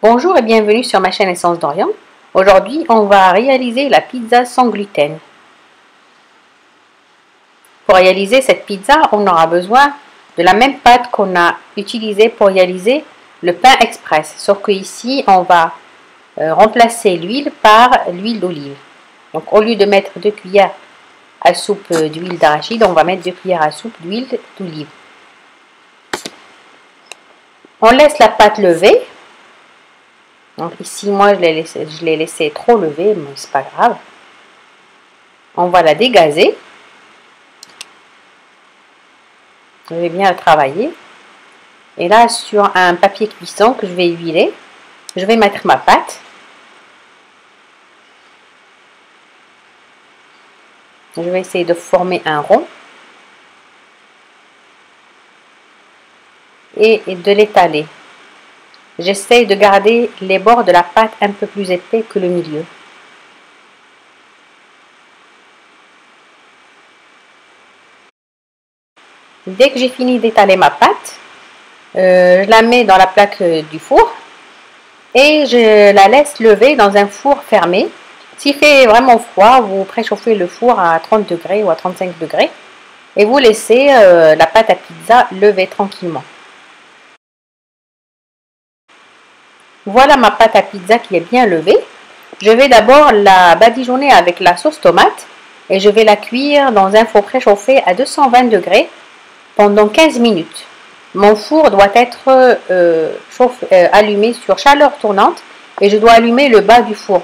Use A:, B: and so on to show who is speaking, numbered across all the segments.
A: Bonjour et bienvenue sur ma chaîne Essence d'Orient. Aujourd'hui, on va réaliser la pizza sans gluten. Pour réaliser cette pizza, on aura besoin de la même pâte qu'on a utilisée pour réaliser le pain express. Sauf que ici, on va remplacer l'huile par l'huile d'olive. Donc au lieu de mettre 2 cuillères à soupe d'huile d'arachide, on va mettre 2 cuillères à soupe d'huile d'olive. On laisse la pâte lever. Donc ici, moi, je l'ai laissé trop lever, mais c'est pas grave. On va la dégazer. Je vais bien la travailler. Et là, sur un papier cuisson que je vais huiler, je vais mettre ma pâte. Je vais essayer de former un rond. Et de l'étaler. J'essaie de garder les bords de la pâte un peu plus épais que le milieu. Dès que j'ai fini d'étaler ma pâte, je la mets dans la plaque du four et je la laisse lever dans un four fermé. S'il fait vraiment froid, vous préchauffez le four à 30 degrés ou à 35 degrés et vous laissez la pâte à pizza lever tranquillement. Voilà ma pâte à pizza qui est bien levée. Je vais d'abord la badigeonner avec la sauce tomate et je vais la cuire dans un four préchauffé à 220 degrés pendant 15 minutes. Mon four doit être allumé sur chaleur tournante et je dois allumer le bas du four.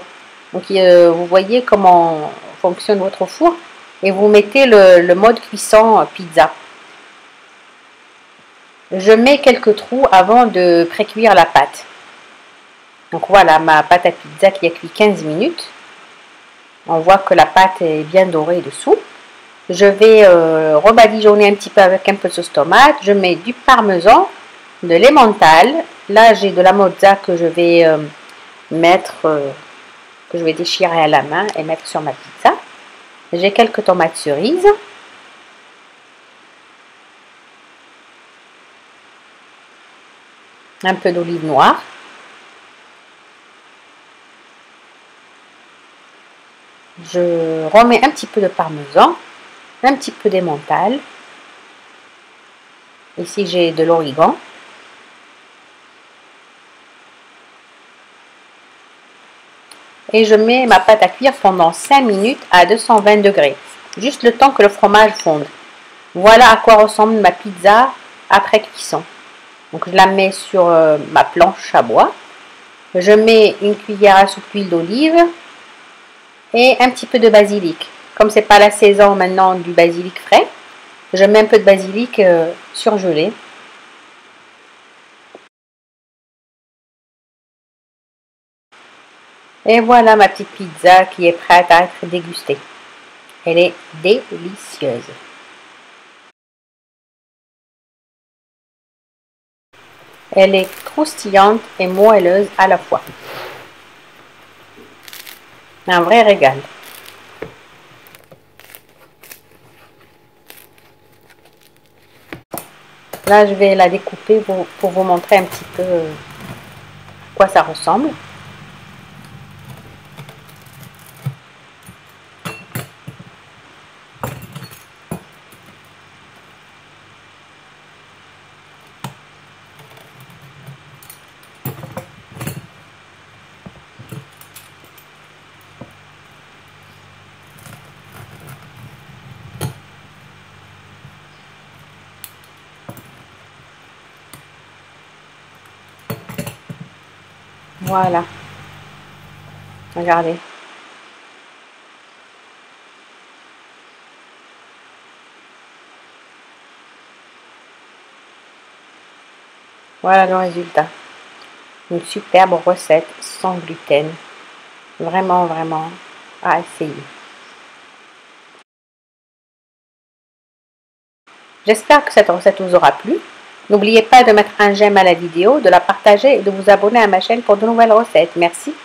A: Donc vous voyez comment fonctionne votre four et vous mettez le mode cuisson pizza. Je mets quelques trous avant de précuire la pâte. Donc voilà ma pâte à pizza qui a cuit 15 minutes. On voit que la pâte est bien dorée dessous. Je vais rebadigeonner un petit peu avec un peu de sauce tomate. Je mets du parmesan, de l'emmental. Là j'ai de la mozza que je vais que je vais déchirer à la main et mettre sur ma pizza. J'ai quelques tomates cerises. Un peu d'olive noire. Je remets un petit peu de parmesan, un petit peu d'emmental. Ici j'ai de l'origan. Et je mets ma pâte à cuire pendant 5 minutes à 220 degrés. Juste le temps que le fromage fonde. Voilà à quoi ressemble ma pizza après cuisson. Donc je la mets sur ma planche à bois. Je mets une cuillère à soupe d'huile d'olive et un petit peu de basilic. Comme c'est pas la saison maintenant du basilic frais, je mets un peu de basilic surgelé. Et voilà ma petite pizza qui est prête à être dégustée. Elle est délicieuse. Elle est croustillante et moelleuse à la fois. Un vrai régal. Là, je vais la découper pour vous montrer un petit peu à quoi ça ressemble. Voilà. Regardez. Voilà le résultat. Une superbe recette sans gluten. Vraiment, vraiment à essayer. J'espère que cette recette vous aura plu. N'oubliez pas de mettre un j'aime à la vidéo, de la partager et de vous abonner à ma chaîne pour de nouvelles recettes. Merci.